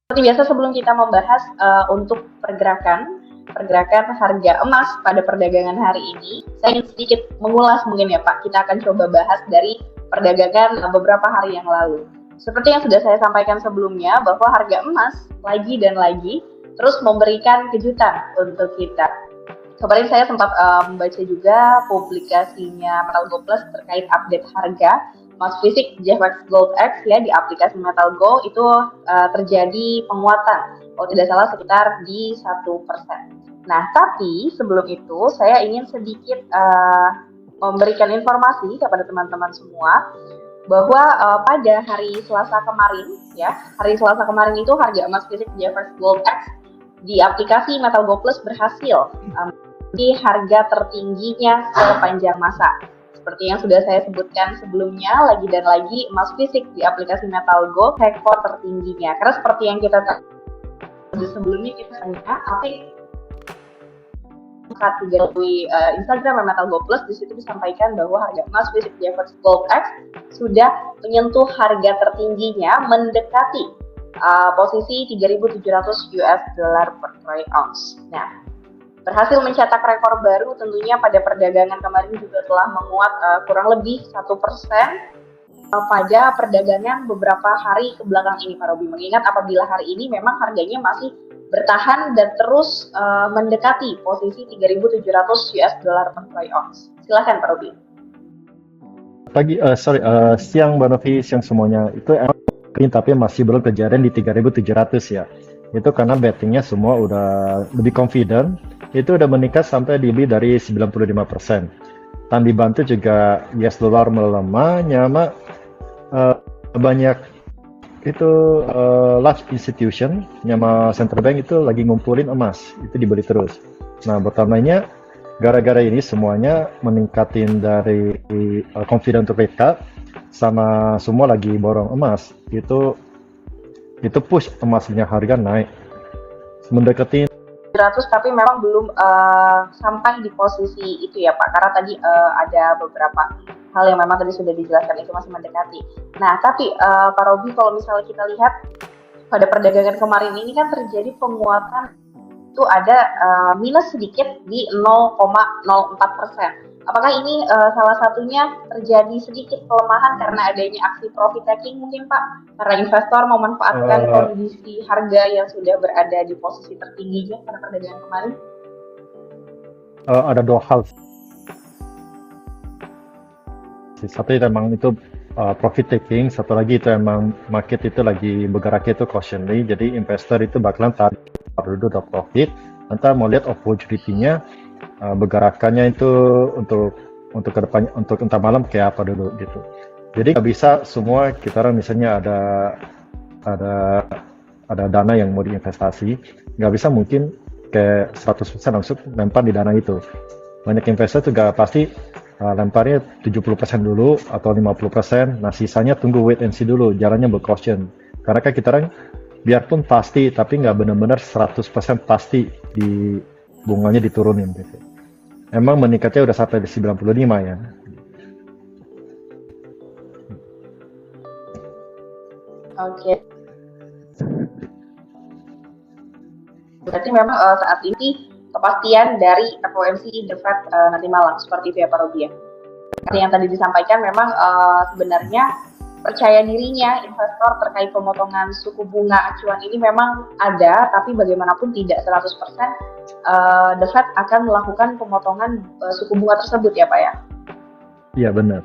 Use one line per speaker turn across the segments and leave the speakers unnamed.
Seperti biasa sebelum kita membahas untuk pergerakan harga emas pada perdagangan hari ini, saya ingin sedikit mengulas mungkin ya Pak. Kita akan coba bahas dari perdagangan beberapa hari yang lalu. Seperti yang sudah saya sampaikan sebelumnya, bahwa harga emas lagi dan lagi terus memberikan kejutan untuk kita. Kemarin saya sempat membaca juga publikasinya Metal Go Plus terkait update harga emas fisik JFX Gold X ya di aplikasi Metal Go itu terjadi penguatan kalau tidak salah sekitar di 1%. Nah, tapi sebelum itu saya ingin sedikit memberikan informasi kepada teman-teman semua bahwa pada hari Selasa kemarin ya, hari Selasa kemarin itu harga emas fisik JFX Gold X di aplikasi Metal Go Plus berhasil di harga tertingginya sepanjang masa. Seperti yang sudah saya sebutkan sebelumnya, lagi dan lagi emas fisik di aplikasi Metal Go rekor tertingginya. Karena seperti yang kita tahu sebelumnya, kita tanya apa melalui Instagram Metal Go Plus, di situ disampaikan bahwa harga emas fisik JFX Gold X sudah menyentuh harga tertingginya mendekati posisi 3.700 US dollar per troy ounce. Nah, berhasil mencetak rekor baru tentunya pada perdagangan kemarin juga telah menguat kurang lebih 1% pada perdagangan beberapa hari ke belakang ini Pak Robi. Mengingat apabila hari ini memang harganya masih bertahan dan terus mendekati posisi 3.700 US dollar per troy ounce. Silakan Pak Robi.
Siang Mbak Novi, siang semuanya. Itu emang tapi masih belum kejadian di 3.700 ya. Itu karena bettingnya semua udah lebih confident, itu udah meningkat sampai lebih dari 95%. Dan dibantu juga US dollar melemah, nyama banyak itu large institution, nyama central bank itu lagi ngumpulin emas, itu dibeli terus. Nah, pertamanya gara-gara ini semuanya meningkatin dari confident rate cut, sama semua lagi borong emas, itu push emasnya harga naik mendekati
100, tapi memang belum sampai di posisi itu ya Pak, karena tadi ada beberapa hal yang memang tadi sudah dijelaskan itu masih mendekati. Nah, tapi Pak Robi, kalau misalnya kita lihat pada perdagangan kemarin ini kan terjadi penguatan itu ada minus sedikit di 0,04%. Apakah ini salah satunya terjadi sedikit pelemahan karena adanya aksi profit taking mungkin Pak? Karena investor memanfaatkan kondisi harga yang sudah berada di posisi tertingginya pada perdagangan kemarin?
Ada dua hal. Satu itu emang itu profit taking, satu lagi itu emang market itu lagi bergerak itu cautionary, jadi investor itu bakalan tarik dulu udah profit, nanti mau lihat opportunity-nya bergerakannya itu untuk kedepannya, untuk entar malam kayak apa dulu gitu. Jadi nggak bisa semua kita orang misalnya ada dana yang mau diinvestasi, nggak bisa mungkin kayak 100% langsung lempar di dana itu. Banyak investor juga pasti lemparnya 70% dulu atau 50%, nah sisanya tunggu wait and see dulu, jalannya bercaution. Karena kan kita orang biarpun pasti, tapi nggak benar-benar 100% pasti di bunganya diturunin gitu. Emang meningkatnya udah sampai di 95 ya.
Oke. Berarti memang saat ini kepastian dari FOMC The Fed nanti malam, seperti itu ya Pak Robi ya. Seperti yang tadi disampaikan memang sebenarnya percaya dirinya investor terkait pemotongan suku bunga acuan ini memang ada, tapi bagaimanapun tidak 100% The Fed akan melakukan pemotongan suku bunga tersebut ya Pak ya?
Iya benar.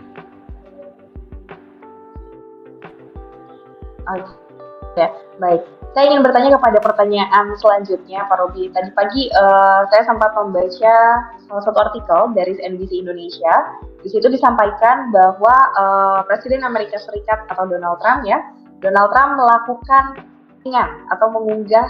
Oke, baik. Saya ingin bertanya kepada pertanyaan selanjutnya Pak Robi. Tadi pagi saya sempat membaca salah satu artikel dari CNBC Indonesia. Di situ disampaikan bahwa Presiden Amerika Serikat atau Donald Trump melakukan atau mengunggah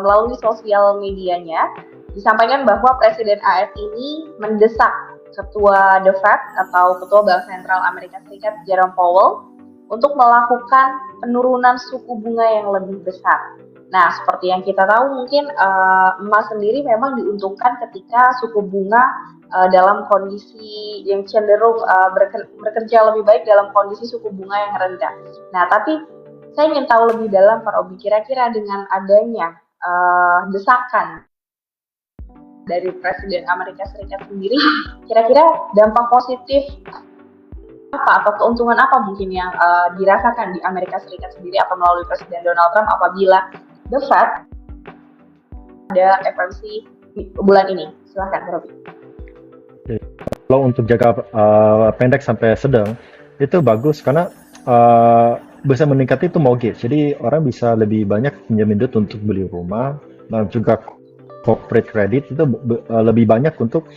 melalui sosial medianya. Disampaikan bahwa Presiden AS ini mendesak Ketua The Fed atau Ketua Bank Sentral Amerika Serikat Jerome Powell untuk melakukan penurunan suku bunga yang lebih besar. Nah, seperti yang kita tahu mungkin emas sendiri memang diuntungkan ketika suku bunga dalam kondisi yang cenderung bekerja lebih baik dalam kondisi suku bunga yang rendah. Nah, tapi Saya ingin tahu lebih dalam Pak Robi, kira-kira dengan adanya desakan dari Presiden Amerika Serikat sendiri, kira-kira dampak positif apa atau keuntungan apa mungkin yang dirasakan di Amerika Serikat sendiri atau melalui Presiden Donald Trump apabila The Fed ada FOMC bulan ini? Silahkan, Pak Robi.
Kalau untuk jangka pendek sampai sedang itu bagus karena bisa meningkat itu mortgage. Jadi orang bisa lebih banyak pinjamin duit untuk beli rumah dan juga corporate credit itu lebih banyak untuk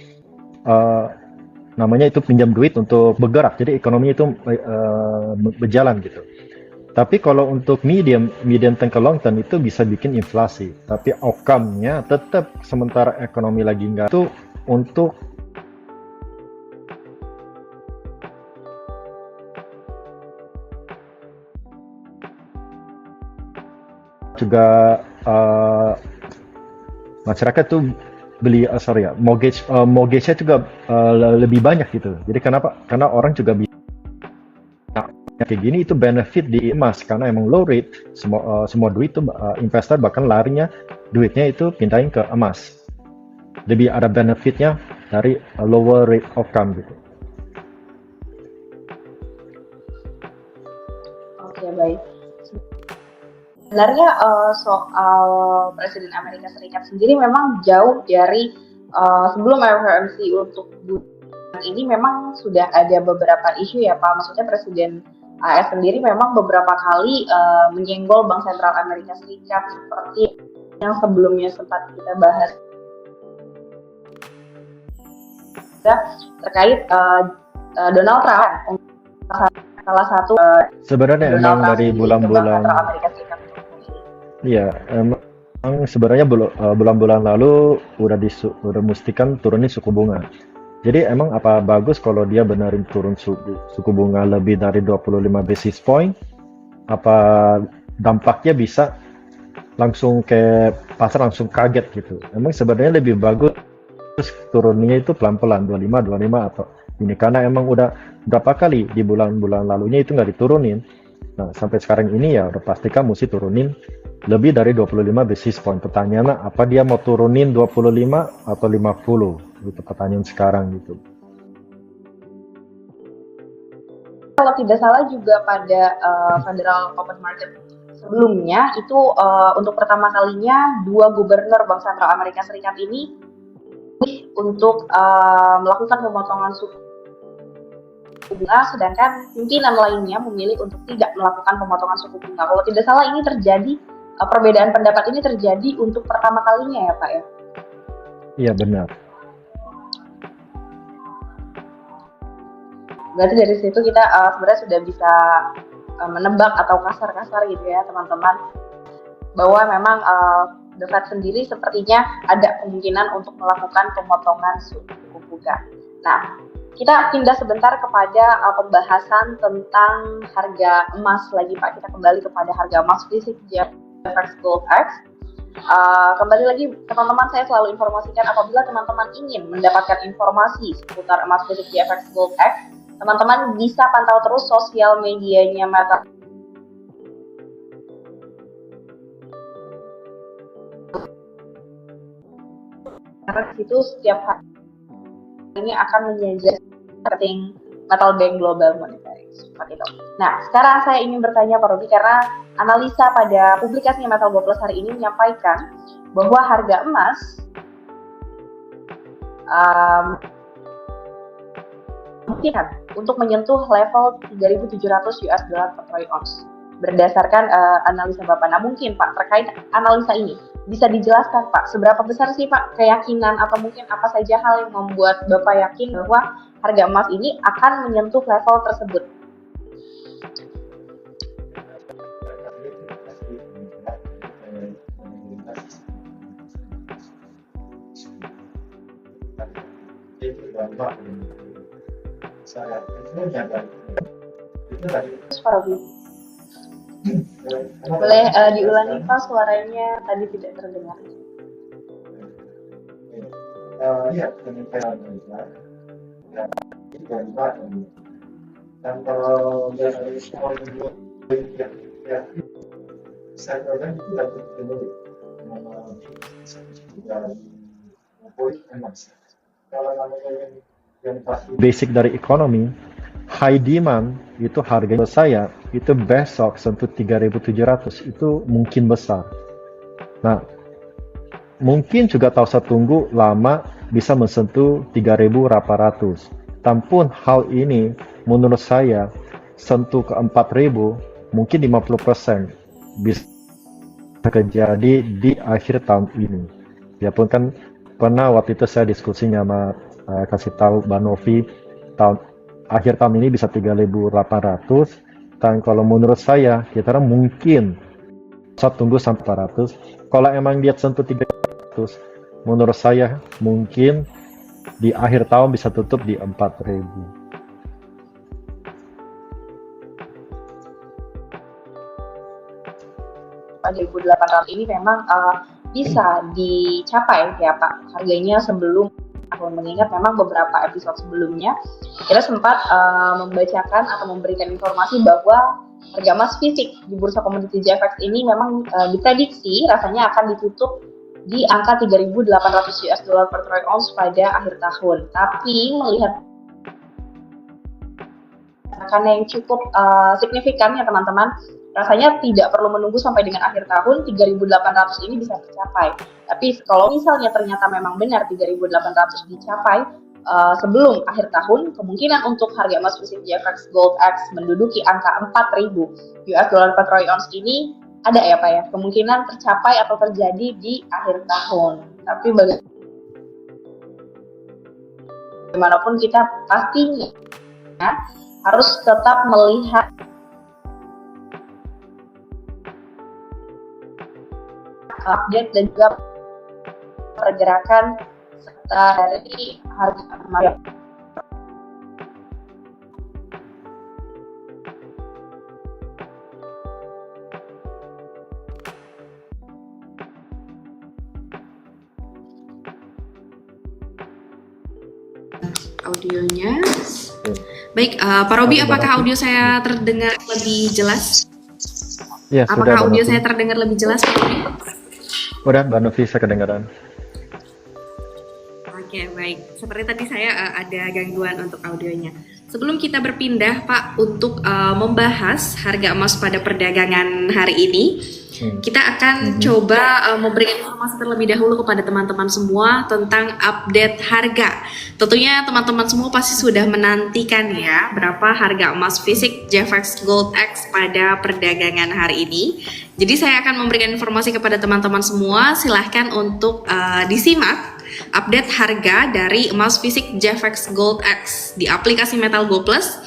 namanya itu pinjam duit untuk bergerak. Jadi ekonominya itu berjalan gitu. Tapi kalau untuk medium term ke long term itu bisa bikin inflasi. Tapi outcome-nya tetap sementara ekonomi lagi nggak itu untuk juga masyarakat tuh beli mortgage-nya juga lebih banyak gitu. Jadi kenapa? Karena orang juga bisa kayak gini itu benefit di emas karena emang low rate semua duit itu investor bahkan larinya duitnya itu pindahin ke emas. Lebih ada benefitnya dari lower rate outcome gitu.
Oke, baik. Sebenarnya soal Presiden Amerika Serikat sendiri memang jauh dari sebelum FOMC untuk bulan ini memang sudah ada beberapa isu ya Pak. Maksudnya Presiden AS sendiri memang beberapa kali menyenggol Bank Sentral Amerika Serikat seperti yang sebelumnya sempat kita bahas terkait Donald Trump, salah satu
sebenarnya
Donald
emang
Trump
dari
sendiri ke Bank
bulan-bulan
Sentral Amerika Serikat.
iya emang sebenarnya bulan-bulan lalu udah mestikan turunin suku bunga. Jadi emang apa bagus kalau dia benerin turun suku bunga lebih dari 25 basis point? Apa dampaknya bisa langsung ke pasar langsung kaget gitu? Emang sebenarnya lebih bagus turunnya itu pelan-pelan 25 atau ini karena emang udah berapa kali di bulan-bulan lalunya itu nggak diturunin. Nah sampai sekarang ini ya udah pastikan mesti turunin lebih dari 25 basis point. Pertanyaannya apa dia mau turunin 25 atau 50? Itu pertanyaan sekarang gitu.
Kalau tidak salah juga pada Federal Open Market sebelumnya itu untuk pertama kalinya dua gubernur Bank Sentral Amerika Serikat ini untuk melakukan pemotongan suku bunga, sedangkan pimpinan lainnya memilih untuk tidak melakukan pemotongan suku bunga. Kalau tidak salah ini terjadi perbedaan pendapat ini terjadi untuk pertama kalinya ya Pak ya?
Iya benar.
Berarti dari situ kita sebenarnya sudah bisa menebak atau kasar-kasar gitu ya teman-teman, bahwa memang The Fed sendiri sepertinya ada kemungkinan untuk melakukan pemotongan suku bunga. Nah, kita pindah sebentar kepada pembahasan tentang harga emas lagi Pak. Kita kembali kepada harga emas fisik GFX Gold X. Kembali lagi teman-teman, saya selalu informasikan apabila teman-teman ingin mendapatkan informasi seputar emas fisik GFX Gold X, teman-teman bisa pantau terus sosial medianya Meta. Karena situ setiap hari ini akan menjadi marketing Metal Bank Global Monetary seperti itu. Nah, sekarang saya ingin bertanya Pak Robi, karena analisa pada publikasinya Metal Gold Plus hari ini menyampaikan bahwa harga emas mungkin untuk menyentuh level 3.700 US dollar per troy ounce. Berdasarkan analisa Bapak, nah mungkin Pak terkait analisa ini bisa dijelaskan Pak, seberapa besar sih Pak keyakinan atau mungkin apa saja hal yang membuat Bapak yakin bahwa harga emas ini akan menyentuh level tersebut? Pak Robi, boleh diulangi Pak, suaranya tadi tidak terdengar.
Iya, dan kalau dari
Basic dari ekonomi, high demand itu harganya saya itu besok sentuh 3.700 itu mungkin besar. Nah, mungkin juga tahu saya tunggu lama bisa mensentuh 3.800. Tampun hal ini menurut saya sentuh ke 4.000 mungkin 50% bisa terjadi di akhir tahun ini. Ya pun kan pernah waktu itu saya diskusinya sama kasih tahu Mbak Novi akhir tahun ini bisa 3.800 dan kalau menurut saya kita mungkin saya tunggu sampai 400. Kalau emang dia sentuh 300 menurut saya mungkin di akhir tahun bisa tutup di 4.000.
4.800 ini memang bisa dicapai ya Pak harganya sebelum tahun, mengingat memang beberapa episode sebelumnya kita sempat membacakan atau memberikan informasi bahwa harga emas fisik di bursa komoditi JFX ini memang diprediksi rasanya akan ditutup di angka 3.800 US dollar per troy ounce pada akhir tahun. Tapi melihat karena yang cukup signifikan ya teman-teman, rasanya tidak perlu menunggu sampai dengan akhir tahun 3.800 ini bisa tercapai. Tapi kalau misalnya ternyata memang benar 3.800 dicapai sebelum akhir tahun, kemungkinan untuk harga emas fisik JFX Gold X menduduki angka 4.000 US dollar per troy ounce ini ada ya Pak ya, kemungkinan tercapai atau terjadi di akhir tahun. Tapi bagaimanapun kita pastinya harus tetap melihat update dan juga pergerakan serta dari harga emas.
Audionya. Baik, Pak Robi, apakah audio saya terdengar lebih jelas?
Ya,
apakah
sudah,
audio saya terdengar lebih jelas, Pak Robi?
Udah, Mbak Novi, saya kedengaran.
Oke, baik. Seperti tadi saya ada gangguan untuk audionya. Sebelum kita berpindah, Pak, untuk membahas harga emas pada perdagangan hari ini, kita akan coba memberikan informasi terlebih dahulu kepada teman-teman semua tentang update harga. Tentunya teman-teman semua pasti sudah menantikan ya berapa harga emas fisik JFX Gold X pada perdagangan hari ini. Jadi saya akan memberikan informasi kepada teman-teman semua. Silahkan untuk disimak update harga dari emas fisik JFX Gold X di aplikasi Metal Go Plus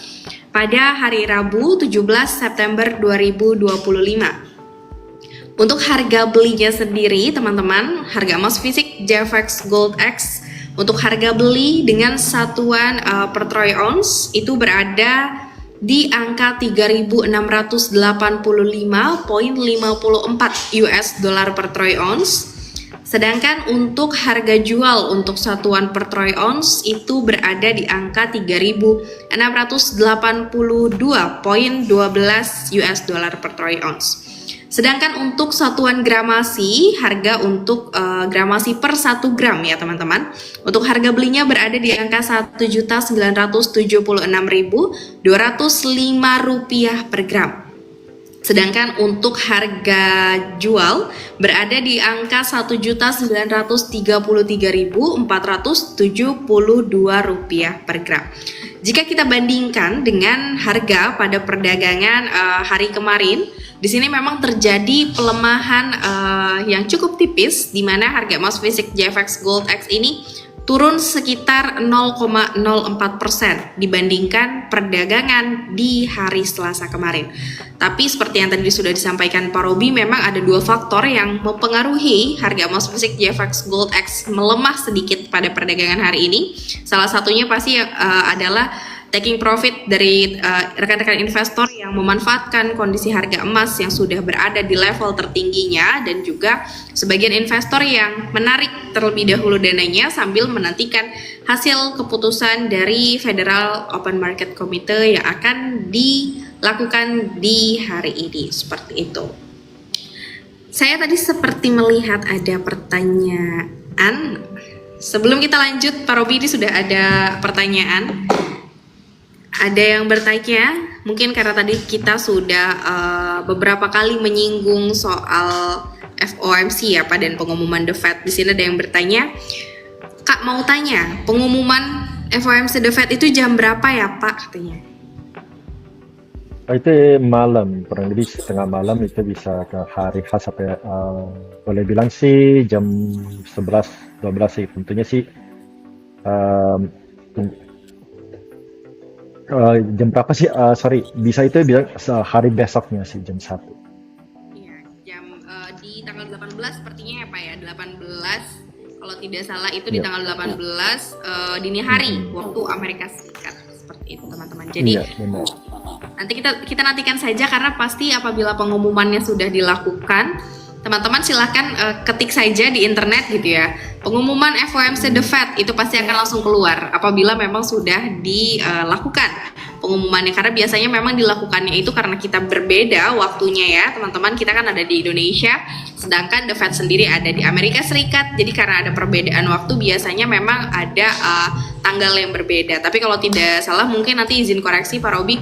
pada hari Rabu 17 September 2025. Untuk harga belinya sendiri, teman-teman, harga emas fisik JFX Gold X untuk harga beli dengan satuan per troy ounce itu berada di angka 3.685.54 US dollar per troy ounce. Sedangkan untuk harga jual untuk satuan per troy ounce itu berada di angka 3.682.12 US dollar per troy ounce. Sedangkan untuk satuan gramasi, harga untuk gramasi per 1 gram ya teman-teman, untuk harga belinya berada di angka Rp1.976.205 per gram. Sedangkan untuk harga jual berada di angka Rp1.933.472 per gram. Jika kita bandingkan dengan harga pada perdagangan hari kemarin, di sini memang terjadi pelemahan yang cukup tipis, di mana harga emas fisik JFX Gold X ini turun sekitar 0,04% dibandingkan perdagangan di hari Selasa kemarin. Tapi seperti yang tadi sudah disampaikan Pak Robi, memang ada dua faktor yang mempengaruhi harga emas fisik JFX Gold X melemah sedikit pada perdagangan hari ini. Salah satunya pasti adalah taking profit dari rekan-rekan investor yang memanfaatkan kondisi harga emas yang sudah berada di level tertingginya, dan juga sebagian investor yang menarik terlebih dahulu dananya sambil menantikan hasil keputusan dari Federal Open Market Committee yang akan dilakukan di hari ini, seperti itu. Saya tadi seperti melihat ada pertanyaan. Sebelum kita lanjut, Pak Robi, ini sudah ada pertanyaan. Ada yang bertanya, mungkin karena tadi kita sudah beberapa kali menyinggung soal FOMC ya Pak, dan pengumuman The Fed. Di sini ada yang bertanya, Kak mau tanya, pengumuman FOMC The Fed itu jam berapa ya Pak katanya?
Itu malam, kurang lebih setengah malam, itu bisa ke hari H sampai boleh bilang sih jam 11-12 sih. Tentunya sih jam berapa sih? Sorry, bisa itu bilang hari besoknya sih jam 1.
Iya, jam di tanggal 18 sepertinya ya Pak ya, 18 kalau tidak salah itu di
Iya.
tanggal 18 dini hari waktu Amerika Serikat, seperti itu teman-teman. Jadi
Iya, benar.
nanti kita nantikan saja, karena pasti apabila pengumumannya sudah dilakukan, teman-teman silahkan ketik saja di internet gitu ya, pengumuman FOMC The Fed, itu pasti akan langsung keluar apabila memang sudah dilakukan pengumumannya, karena biasanya memang dilakukannya itu karena kita berbeda waktunya ya teman-teman. Kita kan ada di Indonesia, sedangkan The Fed sendiri ada di Amerika Serikat. Jadi karena ada perbedaan waktu, biasanya memang ada tanggal yang berbeda. Tapi kalau tidak salah, mungkin nanti izin koreksi Pak Robi,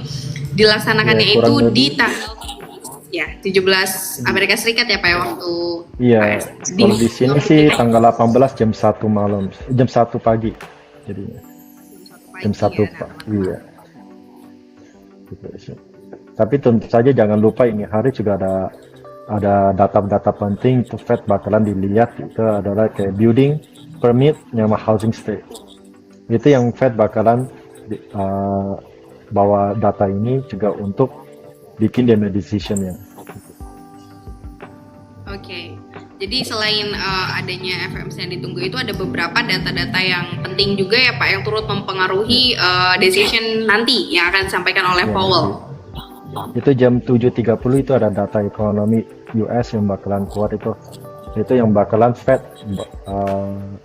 dilaksanakannya
Ya,
itu
kurang
di
lebih.
tanggal ya 17 Amerika Serikat ya Pak ya, waktu
Iya,
di-
kalau di sini sih tanggal 18 jam 1 malam, jam 1 pagi. Jadi jam 1
ya,
Pak. Iya. Gitu sih. Tapi tentu saja jangan lupa ini hari juga ada data-data penting tuh Fed bakalan dilihat, itu adalah kayak building permit sama housing state. Itu yang Fed bakalan bawa data ini juga untuk bikin demo decision-nya.
Oke. Jadi selain adanya FOMC yang ditunggu, itu ada beberapa data-data yang penting juga ya Pak, yang turut mempengaruhi decision nanti yang akan disampaikan oleh
Ya,
Powell.
itu jam 7.30 itu ada data ekonomi US yang bakalan keluar, itu yang bakalan Fed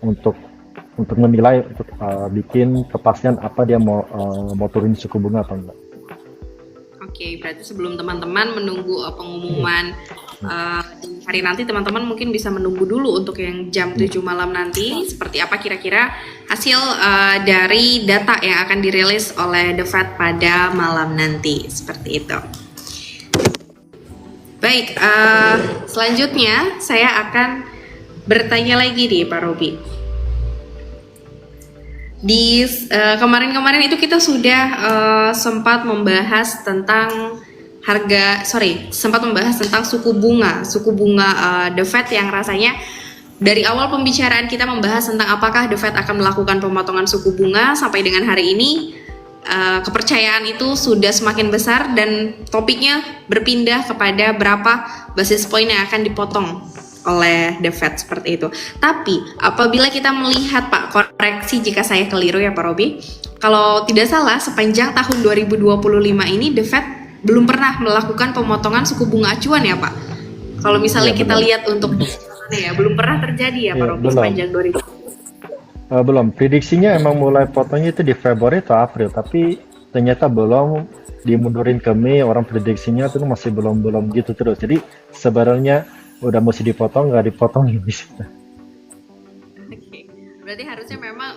untuk menilai, untuk bikin kepastian apa dia mau turun suku bunga atau enggak.
Oke, berarti sebelum teman-teman menunggu pengumuman di hari nanti, teman-teman mungkin bisa menunggu dulu untuk yang jam 7 malam nanti, seperti apa kira-kira hasil dari data yang akan dirilis oleh The Fed pada malam nanti, seperti itu. Baik, selanjutnya saya akan bertanya lagi nih Pak Robi. Di kemarin-kemarin itu kita sudah sempat membahas tentang sempat membahas tentang suku bunga The Fed, yang rasanya dari awal pembicaraan kita membahas tentang apakah The Fed akan melakukan pemotongan suku bunga, sampai dengan hari ini kepercayaan itu sudah semakin besar dan topiknya berpindah kepada berapa basis poin yang akan dipotong oleh The Fed, seperti itu. Tapi apabila kita melihat Pak, koreksi jika saya keliru ya Pak Robi, kalau tidak salah sepanjang tahun 2025 ini The Fed belum pernah melakukan pemotongan suku bunga acuan ya Pak. Kalau misalnya
Ya,
kita
benar.
lihat untuk ya belum pernah terjadi ya Pak
Ya,
Robi
belum.
sepanjang 2000.
Belum, prediksinya emang mulai potongnya itu di Februari atau April, tapi ternyata belum dimundurin ke Mei. Orang prediksinya itu masih belum gitu terus. Jadi sebenarnya udah mesti dipotong, nggak dipotong ya bisa.
Oke. Berarti harusnya memang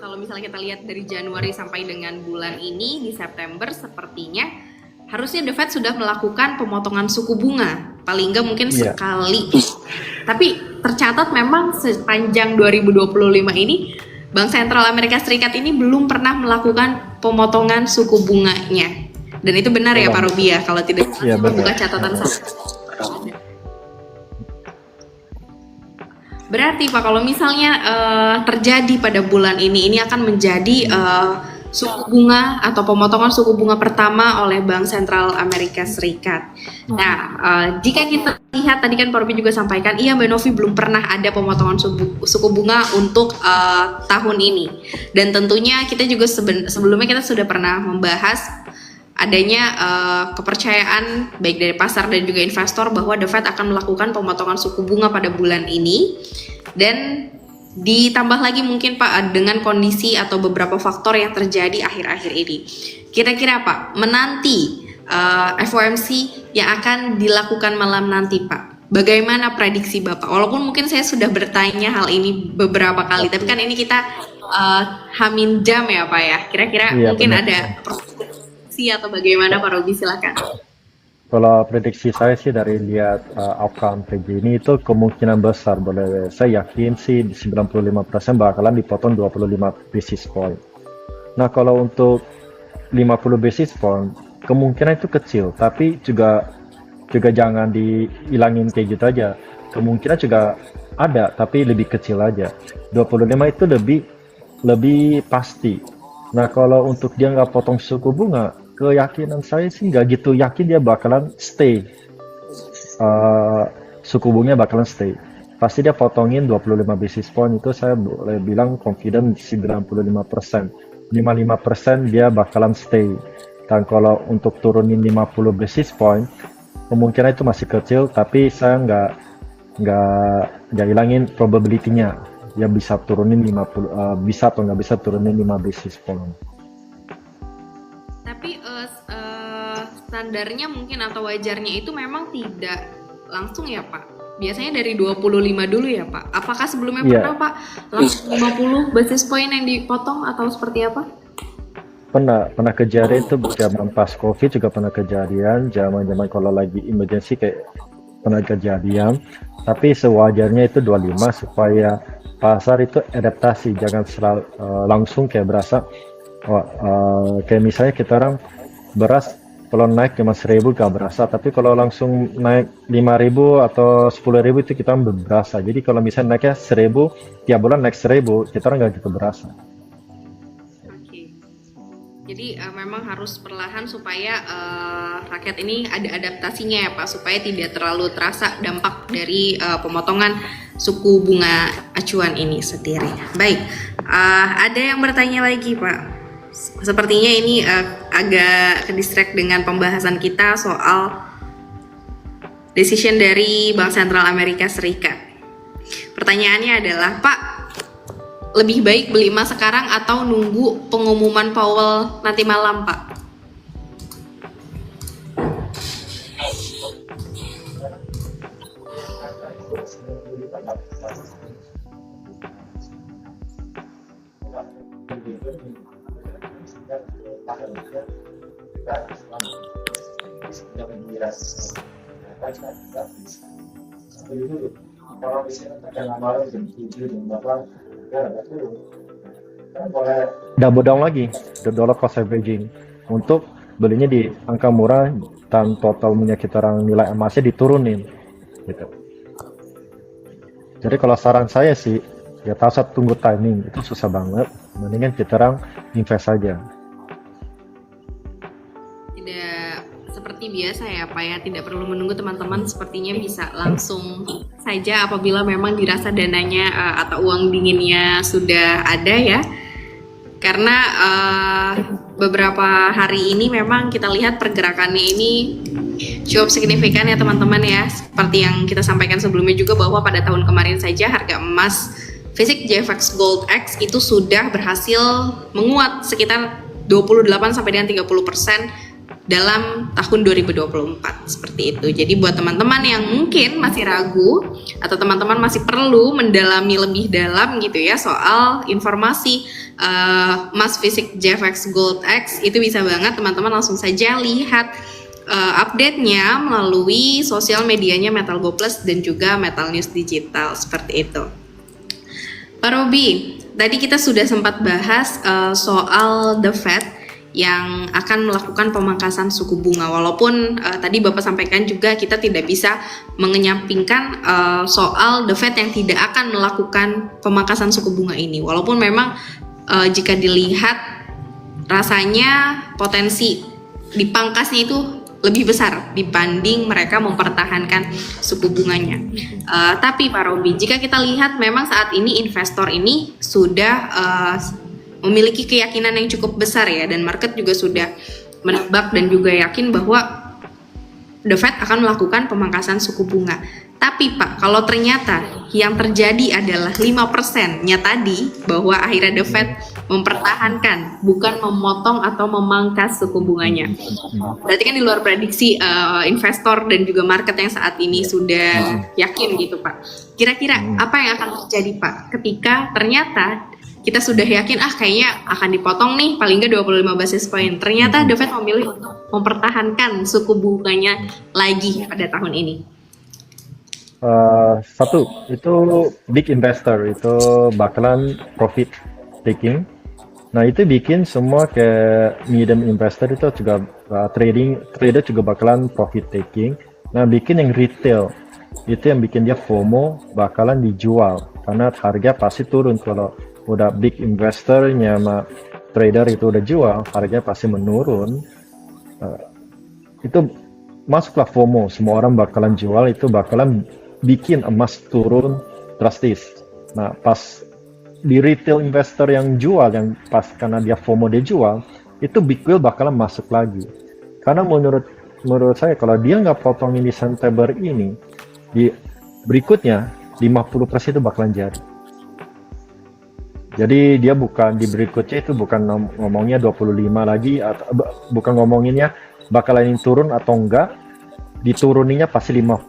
kalau misalnya kita lihat dari Januari sampai dengan bulan ini di September, sepertinya harusnya The Fed sudah melakukan pemotongan suku bunga paling nggak mungkin
Iya.
sekali. Tapi tercatat memang sepanjang 2025 ini Bank Sentral Amerika Serikat ini belum pernah melakukan pemotongan suku bunganya. Dan itu benar ya
Belum.
Pak Robi ya, kalau tidak salah
Iya,
saya
benar.
membuka catatan saya. Berarti Pak, kalau misalnya terjadi pada bulan ini akan menjadi suku bunga atau pemotongan suku bunga pertama oleh Bank Sentral Amerika Serikat. Nah, jika kita lihat tadi kan Pak Robi juga sampaikan, iya Mbak Novi belum pernah ada pemotongan suku bunga untuk tahun ini. Dan tentunya kita juga sebelumnya kita sudah pernah membahas adanya kepercayaan baik dari pasar dan juga investor bahwa The Fed akan melakukan pemotongan suku bunga pada bulan ini, dan ditambah lagi mungkin Pak dengan kondisi atau beberapa faktor yang terjadi akhir-akhir ini. Kira-kira Pak menanti FOMC yang akan dilakukan malam nanti Pak, bagaimana prediksi Bapak? Walaupun mungkin saya sudah bertanya hal ini beberapa kali, tapi kan ini kita hamin jam ya Pak ya. Kira-kira
Iya,
mungkin
benar.
ada prediksi atau bagaimana Pak Robi, silakan.
Kalau prediksi saya sih dari lihat outcome PJ ini itu kemungkinan besar boleh saya yakin sih di 95% bakalan dipotong 25 basis point. Nah kalau untuk 50 basis point kemungkinan itu kecil, tapi juga jangan dihilangin kayak gitu aja. Kemungkinan juga ada, tapi lebih kecil aja. 25 itu lebih pasti. Nah kalau untuk dia nggak potong suku bunga, keyakinan saya sih nggak gitu yakin dia bakalan stay. Suku bunganya bakalan stay. Pasti dia potongin 25 basis point, itu saya boleh bilang confident 95%. 55% dia bakalan stay. Dan kalau untuk turunin 50 basis point, kemungkinan itu masih kecil, tapi saya nggak hilangin probability-nya. Ya bisa turunin 50, bisa atau nggak bisa turunin 5 basis point.
Tapi standarnya mungkin atau wajarnya itu memang tidak langsung ya Pak? Biasanya dari 25 dulu ya Pak? Apakah sebelumnya
Iya.
pernah Pak langsung 50 basis point yang dipotong atau seperti apa?
Pernah kejadian itu zaman pas COVID juga pernah kejadian, zaman kalau lagi emergency kayak pernah kejadian, tapi sewajarnya itu 25 supaya pasar itu adaptasi, jangan selalu langsung kayak berasa kayak misalnya kita orang beras kalau naik cuma 1.000 gak berasa, tapi kalau langsung naik 5.000 atau 10.000 itu kita berasa. Jadi kalau misalnya naiknya 1.000 tiap bulan naik 1.000, kita orang gak gitu berasa.
Oke. Jadi memang harus perlahan supaya rakyat ini ada adaptasinya ya Pak, supaya tidak terlalu terasa dampak dari pemotongan suku bunga acuan ini sendiri. Baik, ada yang bertanya lagi Pak. Sepertinya ini agak ke-distract dengan pembahasan kita soal decision dari Bank Sentral Amerika Serikat. Pertanyaannya adalah, Pak, lebih baik beli emas sekarang atau nunggu pengumuman Powell nanti malam, Pak?
Double down lagi, the dollar cost averaging, untuk belinya di angka murah dan total minyak kita orang nilai emasnya diturunin gitu. Jadi kalau saran saya sih ya tasat tunggu timing, itu susah banget, mendingan kita orang invest aja.
Tidak seperti biasa ya Pak ya, tidak perlu menunggu, teman-teman sepertinya bisa langsung saja apabila memang dirasa dananya atau uang dinginnya sudah ada ya. Karena beberapa hari ini memang kita lihat pergerakannya ini cukup signifikan ya teman-teman ya. Seperti yang kita sampaikan sebelumnya juga bahwa pada tahun kemarin saja harga emas fisik JFX Gold X itu sudah berhasil menguat sekitar 28 sampai dengan 30% dalam tahun 2024 seperti itu. Jadi buat teman-teman yang mungkin masih ragu atau teman-teman masih perlu mendalami lebih dalam gitu ya soal informasi emas fisik JFX Gold X, itu bisa banget teman-teman langsung saja lihat update-nya melalui sosial medianya Metal Go Plus dan juga Metal News Digital seperti itu. Pak Robi, tadi kita sudah sempat bahas soal The Fed yang akan melakukan pemangkasan suku bunga. Walaupun tadi Bapak sampaikan juga kita tidak bisa mengenyampingkan soal The Fed yang tidak akan melakukan pemangkasan suku bunga ini. Walaupun memang jika dilihat rasanya potensi dipangkasnya itu lebih besar dibanding mereka mempertahankan suku bunganya. Tapi Pak Robi, jika kita lihat memang saat ini investor ini sudah memiliki keyakinan yang cukup besar ya, dan market juga sudah menebak dan juga yakin bahwa The Fed akan melakukan pemangkasan suku bunga. Tapi Pak, kalau ternyata yang terjadi adalah 5%-nya tadi, bahwa akhirnya The Fed mempertahankan, bukan memotong atau memangkas suku bunganya. Berarti kan di luar prediksi investor dan juga market yang saat ini sudah yakin gitu Pak. Kira-kira apa yang akan terjadi Pak ketika ternyata kita sudah yakin kayaknya akan dipotong nih paling nggak 25 basis point. Ternyata The Fed memilih untuk mempertahankan suku bunganya lagi pada tahun ini.
Satu, itu big investor itu bakalan profit taking. Nah itu bikin semua ke medium investor itu juga trader juga bakalan profit taking. Nah bikin yang retail itu yang bikin dia FOMO bakalan dijual karena harga pasti turun. Kalau udah big investornya sama trader itu udah jual, harga pasti menurun. Itu masuklah FOMO, semua orang bakalan jual, itu bakalan bikin emas turun drastis. Nah pas di retail investor yang jual, yang pas karena dia FOMO dia jual, itu big whale bakalan masuk lagi. Karena menurut saya kalau dia nggak potongin di September ini, di berikutnya 50% itu bakalan jadi. Jadi dia bukan di berikutnya itu bukan ngomongnya 25 lagi, atau bukan ngomonginnya bakalan turun atau enggak, dituruninya pasti 50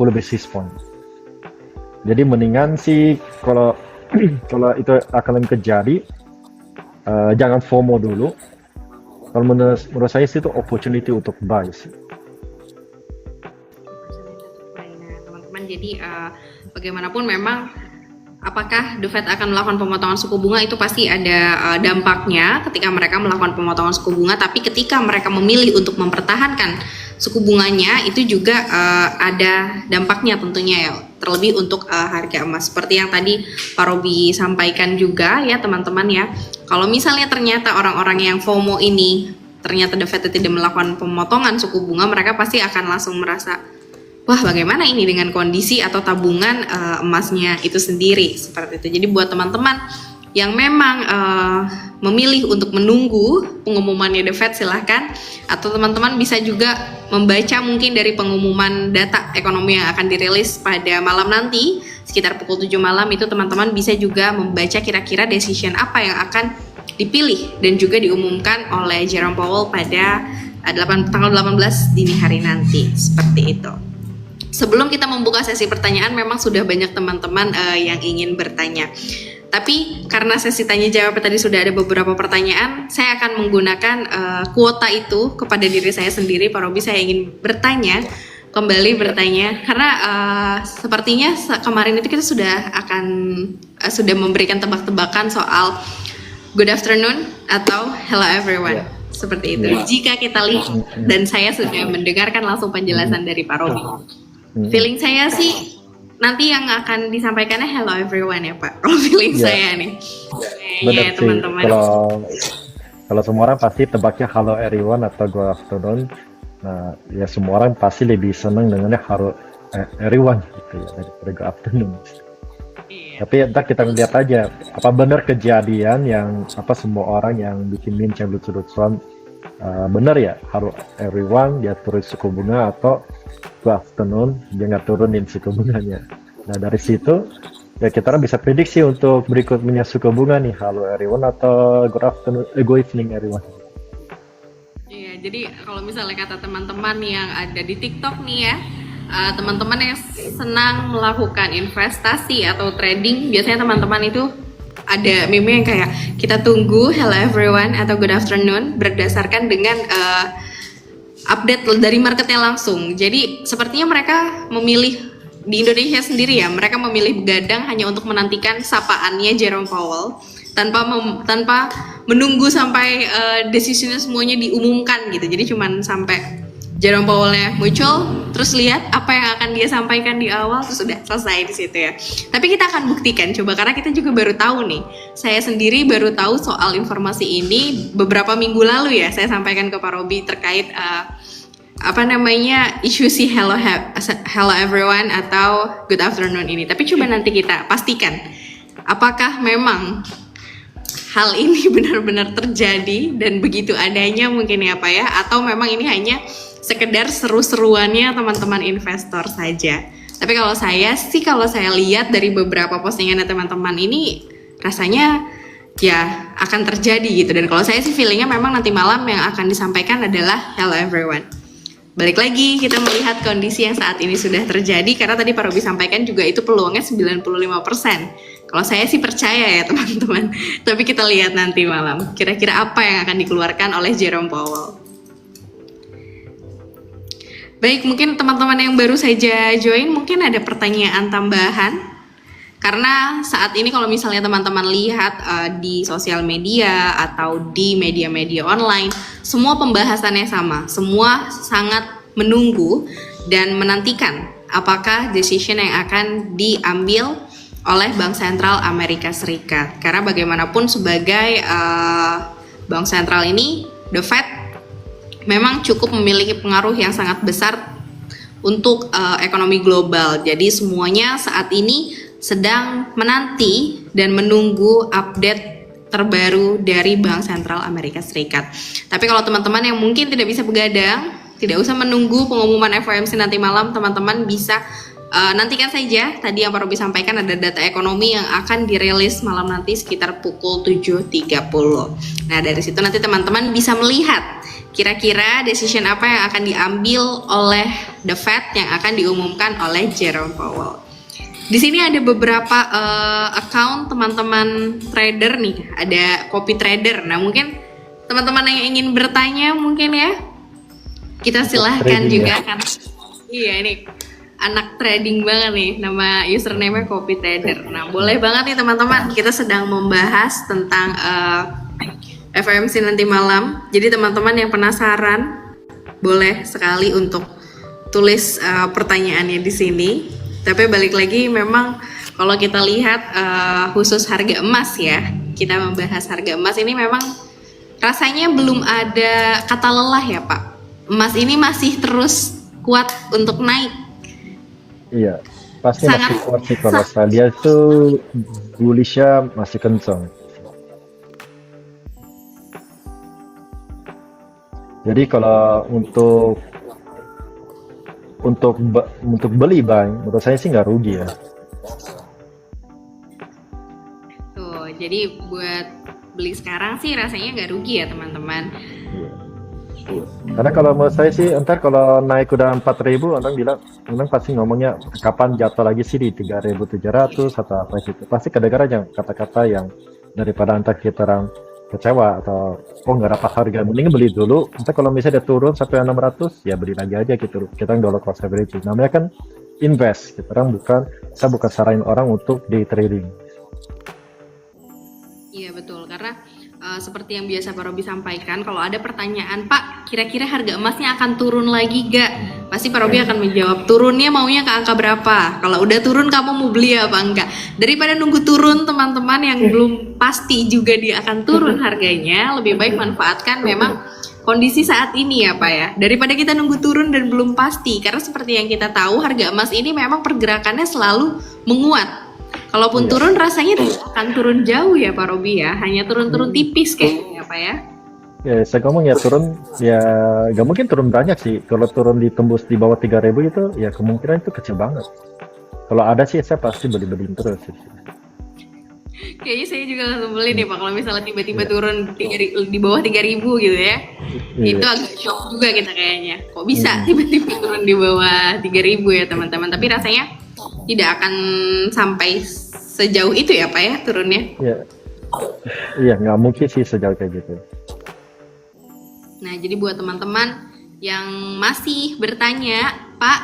basis point. Jadi mendingan sih kalau itu akan terjadi, jangan FOMO dulu. Kalau menurut saya sih itu opportunity untuk buy sih.
Nah, teman-teman, jadi bagaimanapun memang apakah The Fed akan melakukan pemotongan suku bunga itu pasti ada dampaknya ketika mereka melakukan pemotongan suku bunga, tapi ketika mereka memilih untuk mempertahankan suku bunganya itu juga ada dampaknya tentunya ya, terlebih untuk harga emas seperti yang tadi Pak Robi sampaikan juga ya teman-teman ya. Kalau misalnya ternyata orang-orang yang FOMO ini ternyata The Fed tidak melakukan pemotongan suku bunga, mereka pasti akan langsung merasa, wah bagaimana ini dengan kondisi atau tabungan emasnya itu sendiri, seperti itu. Jadi buat teman-teman yang memang memilih untuk menunggu pengumumannya The Fed, silahkan. Atau teman-teman bisa juga membaca mungkin dari pengumuman data ekonomi yang akan dirilis pada malam nanti sekitar pukul 7 malam, itu teman-teman bisa juga membaca kira-kira decision apa yang akan dipilih dan juga diumumkan oleh Jerome Powell pada tanggal 18 dini hari nanti, seperti itu. Sebelum kita membuka sesi pertanyaan, memang sudah banyak teman-teman yang ingin bertanya. Tapi karena sesi tanya jawab tadi sudah ada beberapa pertanyaan, saya akan menggunakan kuota itu kepada diri saya sendiri. Pak Robi, saya ingin bertanya karena sepertinya kemarin itu kita sudah memberikan tebak-tebakan soal good afternoon atau hello everyone. Seperti itu. Jika kita lihat dan saya sudah mendengarkan langsung penjelasan dari Pak Robi. Feeling saya sih nanti yang akan disampaikannya hello everyone ya Pak. Kalau feeling saya nih.
Benar sih.
Teman-teman.
Kalau semua orang pasti tebaknya hello everyone atau good afternoon. Nah, ya semua orang pasti lebih senang dengannya hello everyone gitu ya daripada good afternoon. Tapi entar kita lihat aja apa benar kejadian yang semua orang yang bikin meme yang lucu-lucuan benar ya hello everyone dia turun suku bunga, atau good afternoon dia nggak turunin suku bunganya. Nah dari situ ya kita bisa prediksi untuk berikutnya suku bunga nih hello everyone atau good afternoon, good evening everyone.
Iya, jadi kalau misalnya kata teman-teman yang ada di TikTok nih ya, teman-teman yang senang melakukan investasi atau trading, biasanya teman-teman itu ada meme yang kayak kita tunggu hello everyone atau good afternoon berdasarkan dengan update dari marketnya langsung. Jadi sepertinya mereka memilih di Indonesia sendiri ya, mereka memilih begadang hanya untuk menantikan sapaannya Jerome Powell tanpa menunggu sampai decisionnya semuanya diumumkan gitu. Jadi cuman sampai Jerome Powell-nya muncul, terus lihat apa yang akan dia sampaikan di awal, terus sudah selesai di situ ya. Tapi kita akan buktikan coba, karena kita juga baru tahu nih. Saya sendiri baru tahu soal informasi ini beberapa minggu lalu ya. Saya sampaikan ke Pak Robi terkait isu si hello everyone atau good afternoon ini. Tapi coba nanti kita pastikan apakah memang hal ini benar-benar terjadi dan begitu adanya mungkin ya Pak ya, atau memang ini hanya sekedar seru-seruannya teman-teman investor saja. Tapi kalau saya lihat dari beberapa postingannya teman-teman ini rasanya ya akan terjadi gitu. Dan kalau saya sih feelingnya memang nanti malam yang akan disampaikan adalah hello everyone. Balik lagi kita melihat kondisi yang saat ini sudah terjadi, karena tadi Pak Robi sampaikan juga itu peluangnya 95%. Kalau saya sih percaya ya teman-teman. Tapi kita lihat nanti malam kira-kira apa yang akan dikeluarkan oleh Jerome Powell. Baik, mungkin teman-teman yang baru saja join mungkin ada pertanyaan tambahan. Karena saat ini kalau misalnya teman-teman lihat di sosial media atau di media-media online, semua pembahasannya sama, semua sangat menunggu dan menantikan apakah decision yang akan diambil oleh Bank Sentral Amerika Serikat. Karena bagaimanapun sebagai Bank Sentral ini, The Fed memang cukup memiliki pengaruh yang sangat besar untuk ekonomi global. Jadi semuanya saat ini sedang menanti dan menunggu update terbaru dari Bank Sentral Amerika Serikat. Tapi kalau teman-teman yang mungkin tidak bisa begadang, tidak usah menunggu pengumuman FOMC nanti malam, teman-teman bisa nantikan saja. Tadi yang Pak Robi sampaikan ada data ekonomi yang akan dirilis malam nanti sekitar pukul 7.30. Nah dari situ nanti teman-teman bisa melihat kira-kira decision apa yang akan diambil oleh The Fed yang akan diumumkan oleh Jerome Powell. Di sini ada beberapa account teman-teman trader nih, ada copy trader. Nah mungkin teman-teman yang ingin bertanya mungkin ya, kita silahkan juga kan. Iya ini anak trading banget nih, nama username-nya copy trader. Nah boleh banget nih teman-teman, kita sedang membahas tentang FOMC nanti malam. Jadi teman-teman yang penasaran boleh sekali untuk tulis pertanyaannya di sini. Tapi balik lagi memang kalau kita lihat khusus harga emas ya, kita membahas harga emas ini memang rasanya belum ada kata lelah ya Pak. Emas ini masih terus kuat untuk naik.
Iya, pasti masih kuat sih kalau saya lihat itu bullishnya masih kencang. Jadi kalau untuk beli buy, menurut saya sih nggak rugi ya.
Tuh, jadi buat beli sekarang sih rasanya nggak rugi ya teman-teman.
Iya. Karena kalau menurut saya sih, ntar kalau naik udah 4.000, orang pasti ngomongnya kapan jatuh lagi sih di 3.700 atau apa gitu. Pasti kedengaran kata-kata yang daripada ntar kita orang kecewa atau nggak dapat harga, mending beli dulu. Nanti kalau misalnya dia turun sampai 600 ya beli lagi aja gitu. Kita dollar cost averaging, namanya kan invest. Saya bukan saranin orang untuk day trading.
Iya betul, karena seperti yang biasa Pak Robi sampaikan, kalau ada pertanyaan Pak, kira-kira harga emasnya akan turun lagi gak? Pasti Pak Robi akan menjawab, turunnya maunya ke angka berapa? Kalau udah turun kamu mau beli apa enggak? Daripada nunggu turun teman-teman yang belum pasti juga dia akan turun harganya, lebih baik manfaatkan memang kondisi saat ini ya Pak ya, daripada kita nunggu turun dan belum pasti. Karena seperti yang kita tahu, harga emas ini memang pergerakannya selalu menguat. Kalaupun turun rasanya tidak akan turun jauh ya Pak Robi ya, hanya turun-turun tipis kayaknya Pak ya.
Ya saya ngomong ya turun, ya nggak mungkin turun banyak sih. Kalau turun ditembus di bawah 3.000 itu ya kemungkinan itu kecil banget. Kalau ada sih saya pasti beli-beliin terus sih.
Kayaknya saya juga langsung beli nih Pak, kalau misalnya tiba-tiba turun di bawah 3.000 gitu ya. Itu agak shock juga kita kayaknya. Kok bisa tiba-tiba turun di bawah 3.000 ya teman-teman. Tapi rasanya tidak akan sampai sejauh itu ya Pak ya turunnya. Iya nggak mungkin sih sejauh kayak gitu. Nah jadi buat teman-teman yang masih bertanya, Pak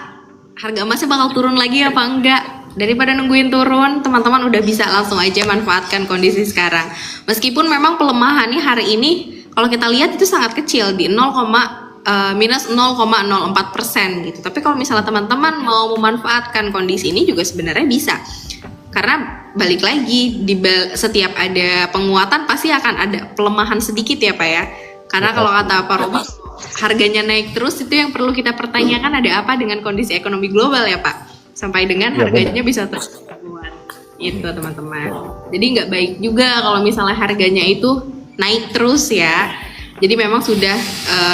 harga emasnya bakal turun lagi apa enggak, daripada nungguin turun, teman-teman udah bisa langsung aja manfaatkan kondisi sekarang. Meskipun memang pelemahannya hari ini kalau kita lihat itu sangat kecil di minus 0,04% gitu. Tapi kalau misalnya teman-teman mau memanfaatkan kondisi ini juga sebenarnya bisa. Karena balik lagi di setiap ada penguatan pasti akan ada pelemahan sedikit ya Pak ya. Karena kalau kata Pak Robi, harganya naik terus, itu yang perlu kita pertanyakan ada apa dengan kondisi ekonomi global ya Pak. Sampai dengan harganya bisa terus menguat. Itu teman-teman. Jadi nggak baik juga kalau misalnya harganya itu naik terus ya. Jadi memang sudah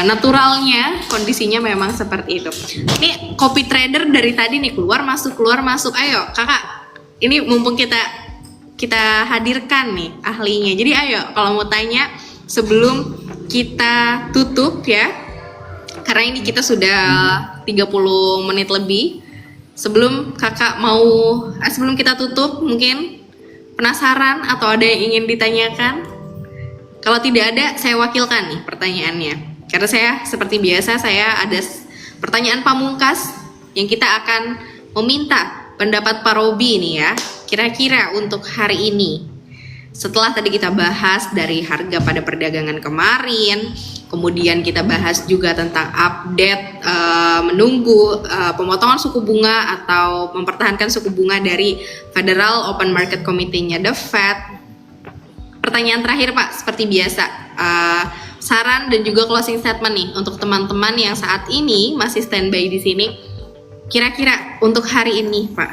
naturalnya kondisinya memang seperti itu. Ini copy trader dari tadi nih keluar masuk. Ayo kakak, ini mumpung kita hadirkan nih ahlinya. Jadi ayo kalau mau tanya sebelum kita tutup ya. Karena ini kita sudah 30 menit lebih. Sebelum kakak sebelum kita tutup mungkin penasaran atau ada yang ingin ditanyakan? Kalau tidak ada, saya wakilkan nih pertanyaannya. Karena saya seperti biasa, saya ada pertanyaan pamungkas yang kita akan meminta pendapat Pak Robi nih ya. Kira-kira untuk hari ini, setelah tadi kita bahas dari harga pada perdagangan kemarin, kemudian kita bahas juga tentang update menunggu pemotongan suku bunga atau mempertahankan suku bunga dari Federal Open Market Committee-nya The Fed. Pertanyaan terakhir Pak, seperti biasa, saran dan juga closing statement nih untuk teman-teman yang saat ini masih standby di sini. Kira-kira untuk hari ini Pak,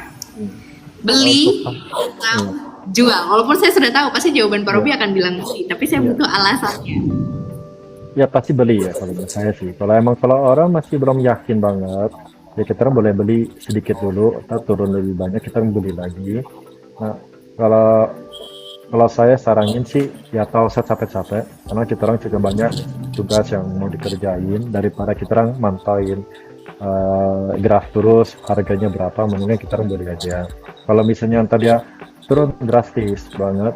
beli atau jual? Walaupun saya sudah tahu pasti jawaban Pak Robi akan bilang beli, tapi saya butuh alasannya.
Ya pasti beli ya kalau menurut saya sih. Kalau orang masih belum yakin banget, ya kita boleh beli sedikit dulu atau turun lebih banyak kita beli lagi. Nah kalau saya saranin sih ya tahu usah capek-capek, karena kita orang juga banyak tugas yang mau dikerjain daripada kita orang mantauin graf terus harganya berapa, mendingan kita orang beli aja. Kalau misalnya ntar dia turun drastis banget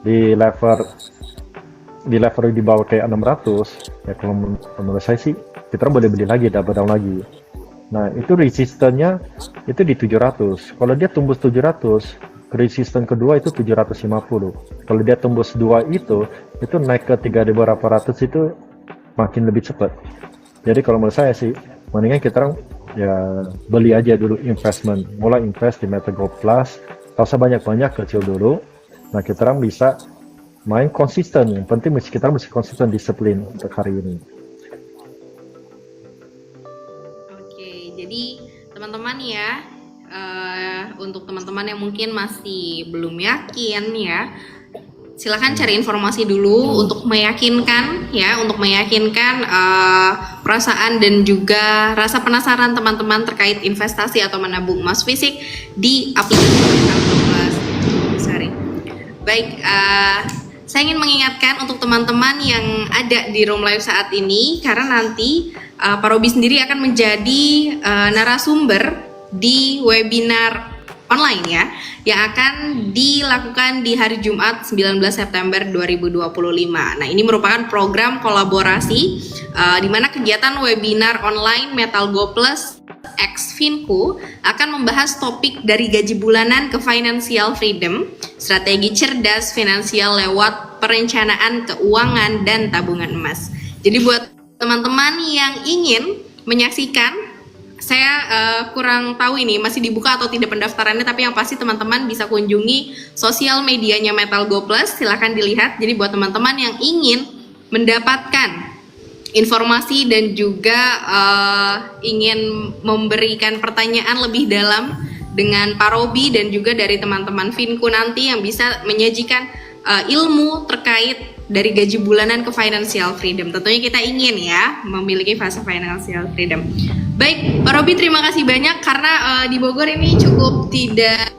di level di bawah kayak 600 ya, kalau menurut saya sih kita orang boleh beli lagi, double down lagi. Nah itu resistennya itu di 700. Kalau dia tembus 700, resisten kedua itu 750. Kalau dia tembus 2 itu naik ke 3.800 itu makin lebih cepat. Jadi kalau menurut saya sih mendingan kita ya beli aja dulu, investment, mulai invest di MetaGo Plus, tak usah banyak-banyak, kecil dulu. Nah kita bisa main konsisten, yang penting kita mesti konsisten, disiplin untuk hari ini.
Oke, jadi teman-teman ya, untuk teman-teman yang mungkin masih belum yakin ya, silakan cari informasi dulu untuk meyakinkan perasaan dan juga rasa penasaran teman-teman terkait investasi atau menabung emas fisik di aplikasi MetaGo Plus. Sorry. Baik, saya ingin mengingatkan untuk teman-teman yang ada di room live saat ini, karena nanti Pak Robi sendiri akan menjadi narasumber di webinar online ya, yang akan dilakukan di hari Jumat 19 September 2025. Nah ini merupakan program kolaborasi di mana kegiatan webinar online MetaGo Plus X Finco akan membahas topik dari gaji bulanan ke financial freedom, strategi cerdas finansial lewat perencanaan keuangan dan tabungan emas. Jadi buat teman-teman yang ingin menyaksikan, saya kurang tahu ini masih dibuka atau tidak pendaftarannya, tapi yang pasti teman-teman bisa kunjungi sosial medianya MetaGo Plus, silahkan dilihat. Jadi buat teman-teman yang ingin mendapatkan informasi dan juga ingin memberikan pertanyaan lebih dalam dengan Pak Robi dan juga dari teman-teman Finco nanti yang bisa menyajikan ilmu terkait dari gaji bulanan ke financial freedom. Tentunya kita ingin ya memiliki fase financial freedom. Baik, Pak Robi terima kasih banyak karena di Bogor ini cukup tidak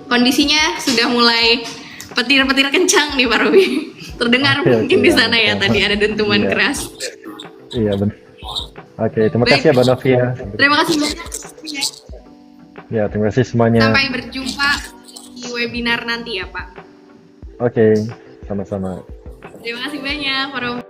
kondisinya sudah mulai petir-petir kencang nih Pak Robi. Terdengar mungkin di sana ya tadi ada dentuman keras.
Iya benar. Oke, terima kasih ya Mbak Novia.
Terima kasih banyak.
Ya, terima kasih semuanya.
Sampai berjumpa di webinar nanti ya Pak.
Oke, sama-sama.
Terima kasih banyak Pak Robi.